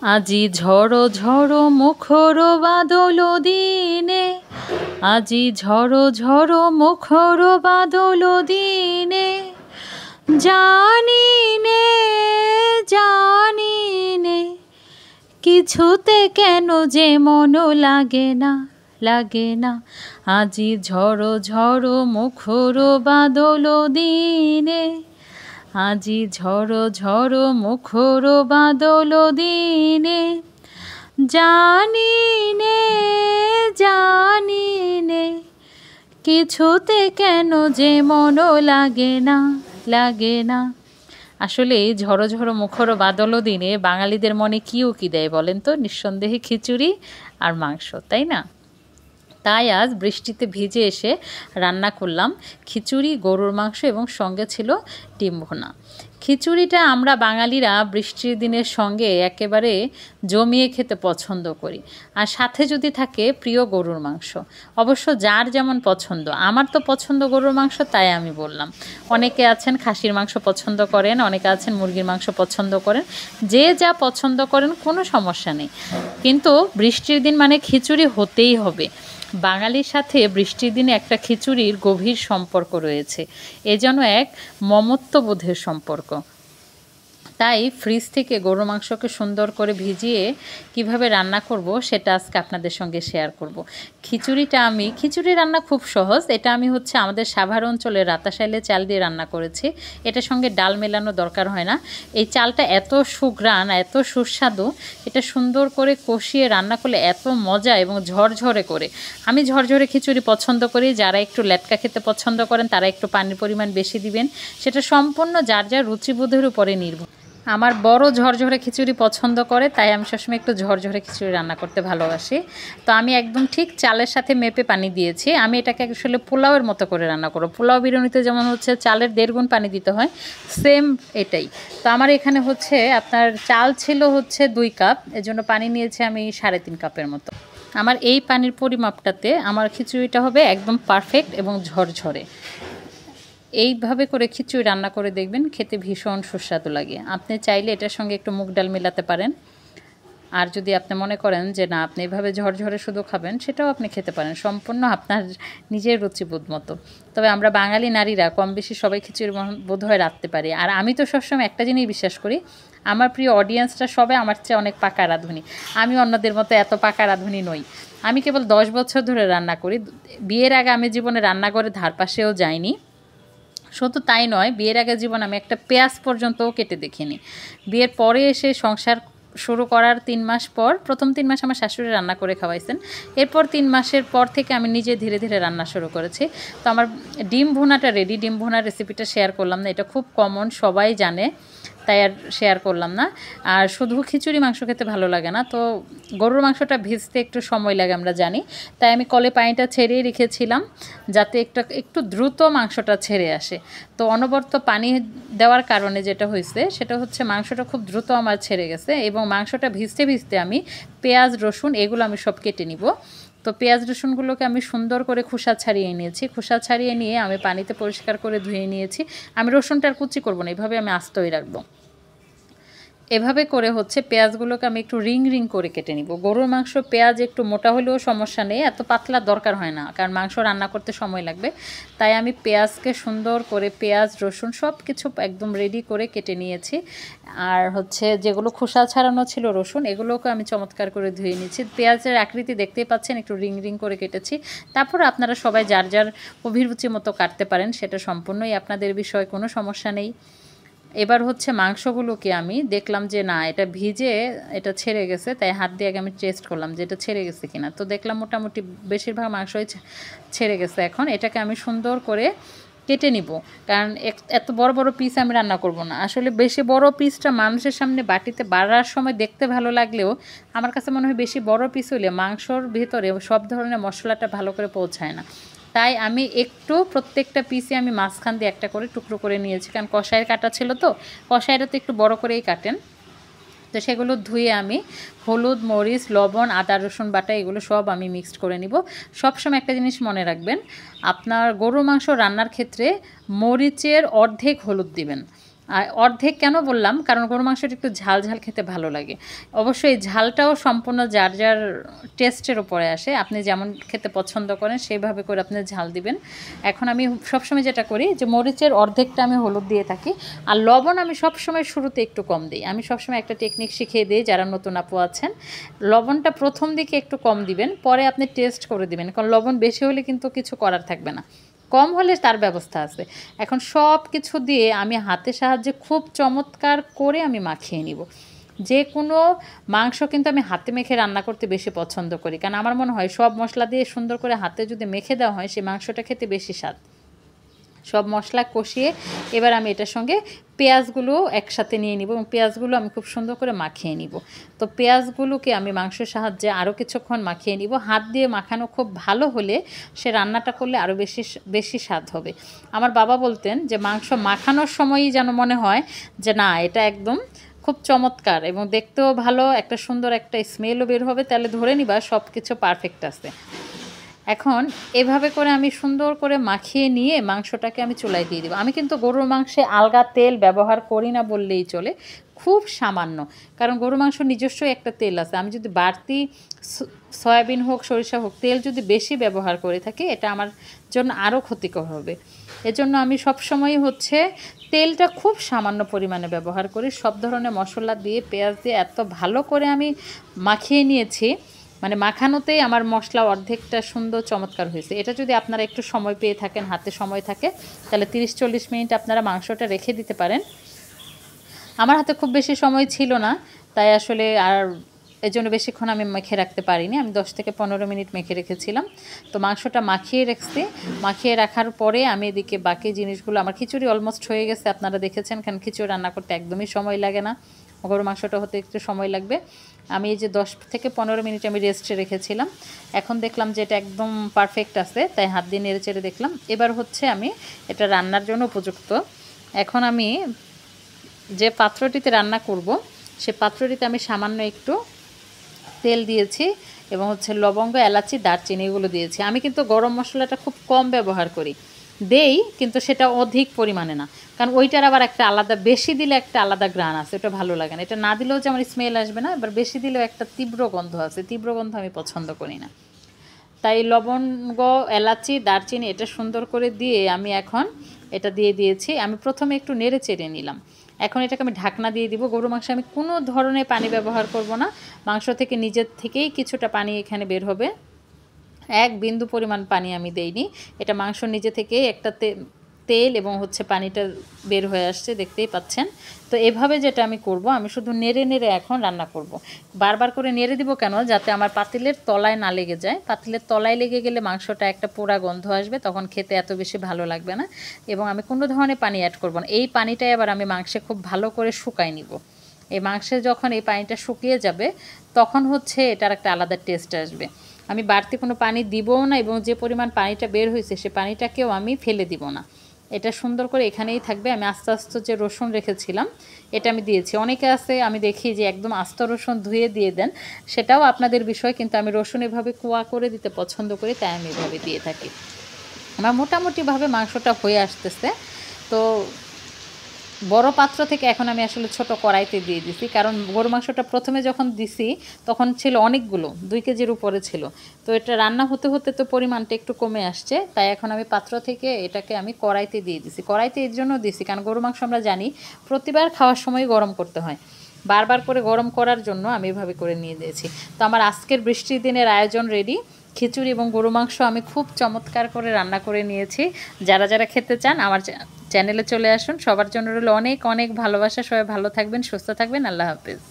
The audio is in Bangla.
আজি ঝড়ো ঝড়ো মুখর বাদল দিনে, আজি ঝড়ো ঝড়ো মুখর বাদল দিনে, জানি নে জানি নে কিছুতে কেন যে মন লাগে না লাগে না। আজি ঝড়ো ঝড়ো মুখর বাদল দিনে, আজি ঝড়ো ঝড়ো মুখর বাদল দিনে, জানি নে কিছুতে কেন যে মন লাগে না লাগে না। আসলে এই ঝড়ো ঝড়ো মুখর বাদল দিনে বাঙালিদের মনে কী উকি দেয় বলেন তো? নিঃসন্দেহে খিচুড়ি আর মাংস, তাই না? তাই আজ বৃষ্টিতে ভিজে এসে রান্না করলাম খিচুড়ি, গরুর মাংস এবং সঙ্গে ছিল ডিম ভুনা। খিচুড়িটা আমরা বাঙালিরা বৃষ্টির দিনের সঙ্গে একেবারে জমিয়ে খেতে পছন্দ করি, আর সাথে যদি থাকে প্রিয় গরুর মাংস। অবশ্য যার যেমন পছন্দ, আমার তো পছন্দ গরুর মাংস, তাই আমি বললাম। অনেকে আছেন খাসির মাংস পছন্দ করেন, অনেকে আছেন মুরগির মাংস পছন্দ করেন, যে যা পছন্দ করেন কোনো সমস্যা নেই, কিন্তু বৃষ্টির দিন মানে খিচুড়ি হতেই হবে। বাঙালির সাথে বৃষ্টির দিনে একটা খিচুড়ির গভীর সম্পর্ক রয়েছে, এ যেন এক মমত্ববোধের সম্পর্ক। তাই ফ্রিজ থেকে গরুর মাংসকে সুন্দর করে ভিজিয়ে কিভাবে রান্না করব সেটা আজকে আপনাদের সঙ্গে শেয়ার করব। খিচুড়ি রান্না খুব সহজ। এটা আমি আমাদের সাভার অঞ্চলের রাতাশাইলে চাল দিয়ে রান্না করেছি। এটার সঙ্গে ডাল মেলানো দরকার হয় না। এই চালটা এত সুঘ্রাণ, এত সুস্বাদু, এটা সুন্দর করে কষিয়ে রান্না করলে এত মজা এবং ঝরঝরে করে। আমি ঝরঝরে খিচুড়ি পছন্দ করি। যারা একটু লেটকা খেতে পছন্দ করেন তারা একটু পানির পরিমাণ বেশি দিবেন, সেটা সম্পূর্ণ যার যার রুচিবোধের উপরে নির্ভর। আমার বড় ঝরঝরে খিচুড়ি পছন্দ করে, তাই আমি সবসময় একটু ঝরঝরে খিচুড়ি রান্না করতে ভালোবাসি। তো আমি একদম ঠিক চালের সাথে মেপে পানি দিয়েছি। আমি এটাকে আসলে পোলাওয়ের মতো করে রান্না করব। পোলাও বিরিয়ানিতে যেমন চালের 1.5 গুণ পানি দিতে হয়, সেম এটাই। তো আমার এখানে আপনার চাল ছিল 2 কাপ, এজন্য পানি নিয়েছি আমি 3.5 কাপের মতো। আমার এই পানির পরিমাপটাতে আমার খিচুড়িটা হবে একদম পারফেক্ট এবং ঝরঝরে। এইভাবে করে খিচুড়ি রান্না করে দেখবেন, খেতে ভীষণ সুস্বাদু লাগে। আপনি চাইলে এটার সঙ্গে একটু মুগ ডাল মেলাতে পারেন, আর যদি আপনি মনে করেন যে না আপনি এভাবে ঝরঝরে শুধু খাবেন, সেটাও আপনি খেতে পারেন, সম্পূর্ণ আপনার নিজের রুচিবোধ মতো। তবে আমরা বাঙালি নারীরা কম বেশি সবাই খিচুড়ি বোধ হয় রাঁধতে পারি। আর আমি তো সবসময় একটা জিনিস বিশ্বাস করি, আমার প্রিয় অডিয়েন্সটা সবাই আমার চেয়ে অনেক পাকা রাঁধুনি। আমি অন্যদের মতো এত পাকা রাঁধুনি নই। আমি কেবল 10 বছর ধরে রান্না করি। বিয়ের আগে আমি জীবনে রান্নাঘরে ধার পাশেও যাইনি। শুধু তাই নয়, বিয়ের আগে জীবন আমি একটা পেঁয়াজ পর্যন্তও কেটে দেখিনি। বিয়ের পরে এসে সংসার শুরু করার 3 মাস পর, প্রথম 3 মাস আমার শাশুড়ি রান্না করে খাওয়াইছেন। এরপর 3 মাসের পর থেকে আমি নিজে ধীরে ধীরে রান্না শুরু করেছি। তো আমার ডিম ভুনাটা রেডি। ডিম ভুনার রেসিপিটা শেয়ার করলাম না, এটা খুব কমন, সবাই জানে, তাই আর শেয়ার করলাম না। আর শুধু খিচুড়ি মাংস খেতে ভালো লাগে না, তো গরুর মাংসটা ভিজতে একটু সময় লাগে আমরা জানি, তাই আমি কলে পানিটা ছেড়েই রেখেছিলাম যাতে একটু দ্রুত মাংসটা ছেড়ে আসে। তো অনবরত পানি দেওয়ার কারণে যেটা হয়েছে সেটা মাংসটা খুব দ্রুত আমার ছেড়ে গেছে, এবং মাংসটা ভিজতে ভিজতে আমি পেঁয়াজ রসুন এগুলো আমি সব কেটে নিব। তো পেঁয়াজ রসুনগুলোকে আমি সুন্দর করে খোসা ছাড়িয়ে নিয়েছি। খোসা ছাড়িয়ে নিয়ে আমি পানিতে পরিষ্কার করে ধুয়ে নিয়েছি। আমি রসুনটার কুচি করব না, এভাবে আমি আস্তই রাখবো। এভাবে করে পেঁয়াজগুলোকে আমি একটু রিং রিং করে কেটে নিব। গরুর মাংস পেঁয়াজ একটু মোটা হলেও সমস্যা নেই, এত পাতলা দরকার হয় না, কারণ মাংস রান্না করতে সময় লাগবে। তাই আমি পেঁয়াজকে সুন্দর করে পেঁয়াজ রসুন সব কিছু একদম রেডি করে কেটে নিয়েছি। আর যেগুলো খোসা ছাড়ানো ছিল রসুন, এগুলোকে আমি চমৎকার করে ধুয়ে নিয়েছি। পেঁয়াজের আকৃতি দেখতেই পাচ্ছেন, একটু রিং রিং করে কেটেছি। তারপর আপনারা সবাই যার যার অভিরুচি মতো কাটতে পারেন, সেটা সম্পূর্ণই আপনাদের বিষয়, কোনো সমস্যা নেই। এবার মাংসগুলোকে আমি দেখলাম যে না এটা ভিজে এটা ছেড়ে গেছে, তাই হাত দিয়ে আগে আমি টেস্ট করলাম যে এটা ছেড়ে গেছে কিনা। তো দেখলাম মোটামুটি বেশিরভাগ মাংসই ছেড়ে গেছে। এখন এটাকে আমি সুন্দর করে কেটে নিব, কারণ এত বড় বড় পিস আমি রান্না করব না। আসলে বেশি বড় পিসটা মানুষের সামনে বাটিতে বাড়ার সময় দেখতে ভালো লাগলেও আমার কাছে মনে হয় বেশি বড় পিস হলে মাংসর ভিতরে সব ধরনের মশলাটা ভালো করে পৌঁছায় না। তাই আমি একটু প্রত্যেকটা পিসে আমি মাঝখান দিয়ে একটা করে টুকরো করে নিয়েছি, কারণ কষাইয়ের কাটা ছিল, তো কষাইটা তো একটু বড় করেই কাটেন। তো সেগুলো ধুয়ে আমি হলুদ, মরিচ, লবণ, আদা রসুন বাটা এগুলো সব আমি মিক্সড করে নিব। সবসময় একটা জিনিস মনে রাখবেন, আপনার গরুর মাংস রান্নার ক্ষেত্রে মরিচের অর্ধেক হলুদ দিবেন, আর অর্ধেক কেন বললাম, কারণ গরু মাংসটা একটু ঝাল ঝাল খেতে ভালো লাগে। অবশ্যই এই ঝালটাও সম্পূর্ণ যার যার টেস্টের উপরে আসে, আপনি যেমন খেতে পছন্দ করেন সেইভাবে করে আপনি ঝাল দিবেন। এখন আমি সবসময় যেটা করি যে মরিচের অর্ধেকটা আমি হলুদ দিয়ে থাকি, আর লবণ আমি সবসময় শুরুতে একটু কম দিই। আমি সবসময় একটা টেকনিক শিখিয়ে দিই যারা নতুন আপু আছেন, লবণটা প্রথম দিকে একটু কম দিবেন, পরে আপনি টেস্ট করে দিবেন, কারণ লবণ বেশি হলে কিন্তু কিছু করার থাকবে না, কম হলে তার ব্যবস্থা আছে। এখন সব কিছু দিয়ে আমি হাতের সাহায্যে খুব চমৎকার করে আমি মাখিয়ে নিব। যে কোনো মাংস কিন্তু আমি হাতে মেখে রান্না করতে বেশি পছন্দ করি, কারণ আমার মনে হয় সব মশলা দিয়ে সুন্দর করে হাতে যদি মেখে দেওয়া হয় সেই মাংসটা খেতে বেশি স্বাদ। সব মশলা কষিয়ে এবার আমি এটার সঙ্গে পেঁয়াজগুলো একসাথে নিয়ে নিব, এবং পেঁয়াজগুলো আমি খুব সুন্দর করে মাখিয়ে নিব। তো পেঁয়াজগুলোকে আমি মাংসের সাহায্যে আরও কিছুক্ষণ মাখিয়ে নিব। হাত দিয়ে মাখানো খুব ভালো হলে সে রান্নাটা করলে আরও বেশি বেশি স্বাদ হবে। আমার বাবা বলতেন যে মাংস মাখানোর সময়ই যেন মনে হয় যে না, এটা একদম খুব চমৎকার এবং দেখতেও ভালো, একটা সুন্দর একটা স্মেলও বের হবে, তাহলে ধরে নিবা সব কিছু পারফেক্ট আছে। এখন এভাবে করে আমি সুন্দর করে মাখিয়ে নিয়ে মাংসটাকে আমি চুলায় দিয়ে দেবো। আমি কিন্তু গরুর মাংসে আলগা তেল ব্যবহার করি না বললেই চলে, খুব সামান্য, কারণ গরুর মাংস নিজস্ব একটা তেল আছে। আমি যদি বাড়তি সয়াবিন হোক সরিষা হোক তেল যদি বেশি ব্যবহার করে থাকি, এটা আমার জন্য আরও ক্ষতিকর হবে। এজন্য আমি সবসময় হচ্ছে তেলটা খুব সামান্য পরিমাণে ব্যবহার করি। সব ধরনের মশলা দিয়ে পেঁয়াজ দিয়ে এত ভালো করে আমি মাখিয়ে নিয়েছি, মানে মাখানোতেই আমার মশলা অর্ধেকটা সুন্দর চমৎকার হয়েছে। এটা যদি আপনারা একটু সময় পেয়ে থাকেন, হাতে সময় থাকে, তাহলে 30-40 মিনিট আপনারা মাংসটা রেখে দিতে পারেন। আমার হাতে খুব বেশি সময় ছিল না, তাই আসলে আর এর জন্য বেশিক্ষণ আমি মেখে রাখতে পারিনি। আমি 10 থেকে 15 মিনিট মেখে রেখেছিলাম। তো মাংসটা মাখিয়ে রাখছি, মাখিয়ে রাখার পরে আমি এদিকে বাকি জিনিসগুলো, আমার খিচুড়ি অলমোস্ট হয়ে গেছে, আপনারা দেখেছেন, কারণ খিচুড়ি রান্না করতে একদমই সময় লাগে না, গরু মাংসটা হতে একটু সময় লাগবে। আমি এই যে 10 থেকে 15 মিনিট আমি রেস্টে রেখেছিলাম, এখন দেখলাম যে এটা একদম পারফেক্ট আছে, তাই হাত দিয়ে নেড়ে চেড়ে দেখলাম। এবার হচ্ছে আমি এটা রান্নার জন্য উপযুক্ত। এখন আমি যে পাত্রটিতে রান্না করব সে পাত্রটিতে আমি সামান্য একটু তেল দিয়েছি এবং হচ্ছে লবঙ্গ, এলাচি, দারচিনি এগুলো দিয়েছি। আমি কিন্তু গরম মশলাটা খুব কম ব্যবহার করি, দেই কিন্তু সেটা অধিক পরিমাণে না, কারণ ওইটার আবার একটা আলাদা, বেশি দিলে একটা আলাদা ঘ্রাণ আছে, ওটা ভালো লাগে না। এটা না দিলেও যে আমার স্মেল আসবে না, এবার বেশি দিলেও একটা তীব্র গন্ধ আছে, তীব্র গন্ধ আমি পছন্দ করি না। তাই লবঙ্গ, এলাচি, দারচিনি এটা সুন্দর করে দিয়ে আমি এখন এটা দিয়ে দিয়েছি। আমি প্রথমে একটু নেড়ে চেড়ে নিলাম। এখন এটাকে আমি ঢাকনা দিয়ে দিব। গরু মাংসে আমি কোনো ধরনের পানি ব্যবহার করব না, মাংস থেকে নিজের থেকেই কিছুটা পানি এখানে বের হবে, এক বিন্দু পরিমাণ পানি আমি দেইনি। এটা মাংস নিজে থেকেই একটা তেল এবং হচ্ছে পানিটা বের হয়ে আসছে, দেখতেই পাচ্ছেন। তো এভাবে যেটা আমি করব, আমি শুধু নেড়ে নেড়ে এখন রান্না করব। বারবার করে নেড়ে দিব কেন, যাতে আমার পাতিলের তলায় না লেগে যায়। পাতিলের তলায় লেগে গেলে মাংসটা একটা পোড়া গন্ধ আসবে, তখন খেতে এত বেশি ভালো লাগবে না। এবং আমি কোনো ধরনের পানি অ্যাড করব না। এই পানিটাই আবার আমি মাংসে খুব ভালো করে শুকাই নিব। এই মাংসে যখন এই পানিটা শুকিয়ে যাবে, তখন হচ্ছে এটার একটা আলাদা টেস্ট আসবে। আমি বাড়তি কোনো পানি দিবও না, এবং যে পরিমাণ পানিটা বের হয়েছে সে পানিটাকেও আমি ফেলে দিব না। এটা সুন্দর করে এখানেই থাকবে। আমি আস্তে আস্তে যে রসুন রেখেছিলাম এটা আমি দিয়েছি। অনেকে আছে আমি দেখি যে একদম আস্ত রসুন ধুয়ে দিয়ে দেন, সেটাও আপনাদের বিষয়, কিন্তু আমি রসুন এভাবে কোয়া করে দিতে পছন্দ করি, তাই আমি এভাবে দিয়ে থাকি। আমার মোটামুটিভাবে মাংসটা হয়ে আসতেছে। তো বড় পাত্র থেকে এখন আমি আসলে ছোট কড়াইতে দিয়ে দিছি, কারণ গরু মাংসটা প্রথমে যখন দিছি তখন ছিল অনেকগুলো, 2 কেজির উপরে ছিল। তো এটা রান্না হতে হতে তো পরিমাণটা একটু কমে আসছে, তাই এখন আমি পাত্র থেকে এটাকে আমি কড়াইতে দিয়ে দিছি। কড়াইতে এর জন্য দিছি কারণ গরু মাংস আমরা জানি প্রতিবার খাওয়ার সময় গরম করতে হয়, বারবার করে গরম করার জন্য আমি এভাবে করে নিয়ে দিয়েছি। তো আমার আজকের বৃষ্টির দিনের আয়োজন রেডি। খিচুড়ি এবং গরু মাংস আমি খুব চমৎকার করে রান্না করে নিয়েছি। যারা যারা খেতে চান আমার চ্যানেলে চলে আসুন। সবার জন্য রইল অনেক অনেক ভালোবাসা। সবাই ভালো থাকবেন, সুস্থ থাকবেন। আল্লাহ হাফেজ।